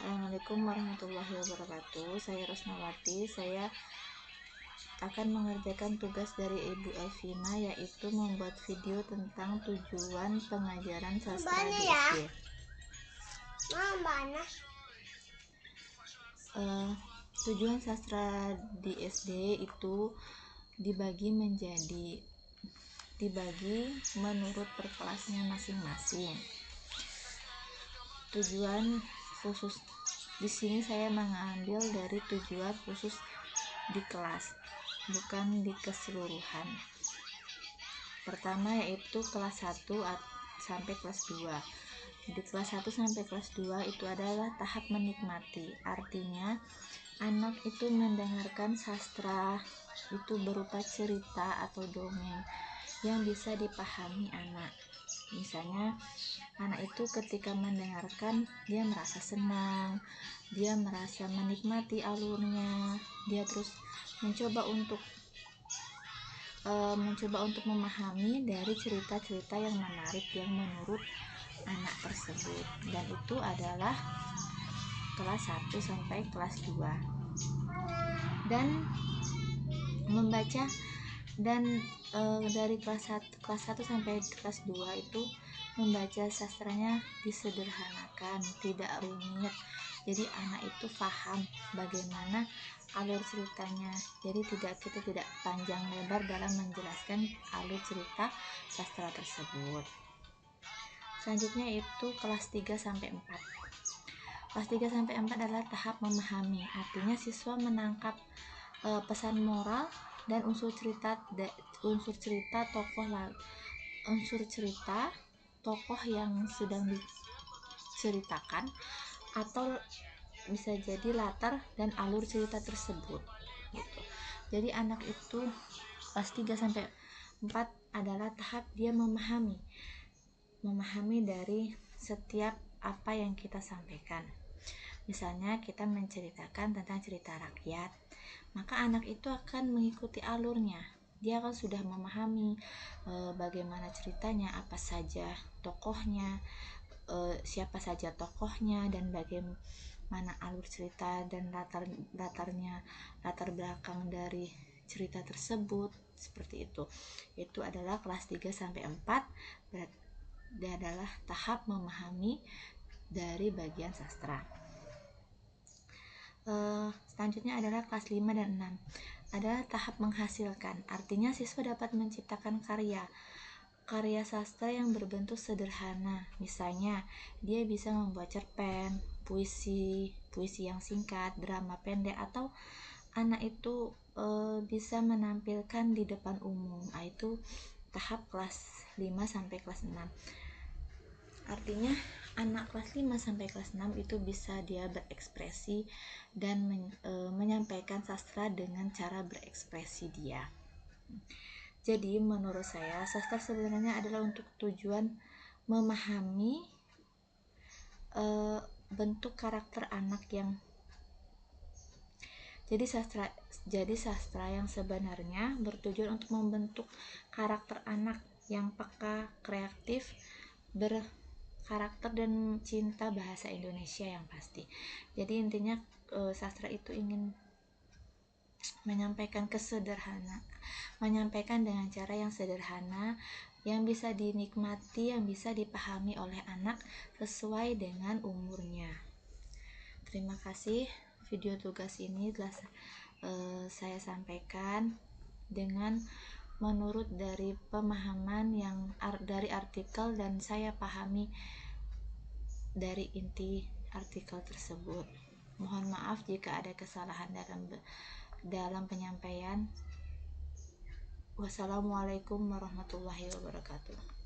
Assalamualaikum warahmatullahi wabarakatuh. Saya Rosnawati. Saya akan mengerjakan tugas dari Ibu Elvina, yaitu membuat video tentang tujuan pengajaran sastra di SD. Tujuan sastra di SD itu dibagi menurut per kelasnya masing-masing. Tujuan khusus di sini saya mengambil dari tujuan khusus di kelas, bukan di keseluruhan. Pertama yaitu kelas 1 sampai kelas 2. Di kelas 1 sampai kelas 2 itu adalah tahap menikmati. Artinya anak itu mendengarkan sastra itu berupa cerita atau dongeng yang bisa dipahami anak. Misalnya anak itu ketika mendengarkan dia merasa senang, dia merasa menikmati alurnya, dia terus mencoba untuk memahami dari cerita-cerita yang menarik yang menurut anak tersebut, dan itu adalah kelas 1 sampai kelas 2. Dan membaca dari kelas 1 sampai kelas 2 itu membaca sastranya disederhanakan, tidak rumit. Jadi anak itu paham bagaimana alur ceritanya. Jadi kita tidak panjang lebar dalam menjelaskan alur cerita sastra tersebut. Selanjutnya itu kelas 3 sampai 4. Kelas 3 sampai 4 adalah tahap memahami. Artinya siswa menangkap pesan moral dan unsur cerita tokoh yang sedang diceritakan, atau bisa jadi latar dan alur cerita tersebut gitu. Jadi anak itu kelas 3 sampai 4 adalah tahap dia memahami dari setiap apa yang kita sampaikan. Misalnya kita menceritakan tentang cerita rakyat, maka anak itu akan mengikuti alurnya. Dia akan sudah memahami bagaimana ceritanya, apa saja tokohnya, siapa saja tokohnya, dan bagaimana alur cerita dan latar belakang dari cerita tersebut. Seperti itu. Itu adalah kelas 3 sampai 4. Dia adalah tahap memahami dari bagian sastra. Selanjutnya adalah kelas 5 dan 6 adalah tahap menghasilkan. Artinya siswa dapat menciptakan karya sastra yang berbentuk sederhana. Misalnya dia bisa membuat cerpen, puisi yang singkat, drama pendek, atau anak itu bisa menampilkan di depan umum. Itu tahap kelas 5 sampai kelas 6. Artinya anak kelas 5 sampai kelas 6 itu bisa dia berekspresi dan menyampaikan sastra dengan cara berekspresi dia. Jadi menurut saya sastra sebenarnya adalah untuk tujuan memahami bentuk karakter anak yang jadi sastra yang sebenarnya bertujuan untuk membentuk karakter anak yang peka, kreatif, berkarakter dan cinta bahasa Indonesia yang pasti. Jadi intinya sastra itu ingin menyampaikan dengan cara yang sederhana, yang bisa dinikmati, yang bisa dipahami oleh anak sesuai dengan umurnya. Terima kasih. Video tugas ini telah saya sampaikan dengan menurut dari pemahaman yang dari artikel, dan saya pahami dari inti artikel tersebut. Mohon maaf jika ada kesalahan dalam penyampaian. Wassalamualaikum warahmatullahi wabarakatuh.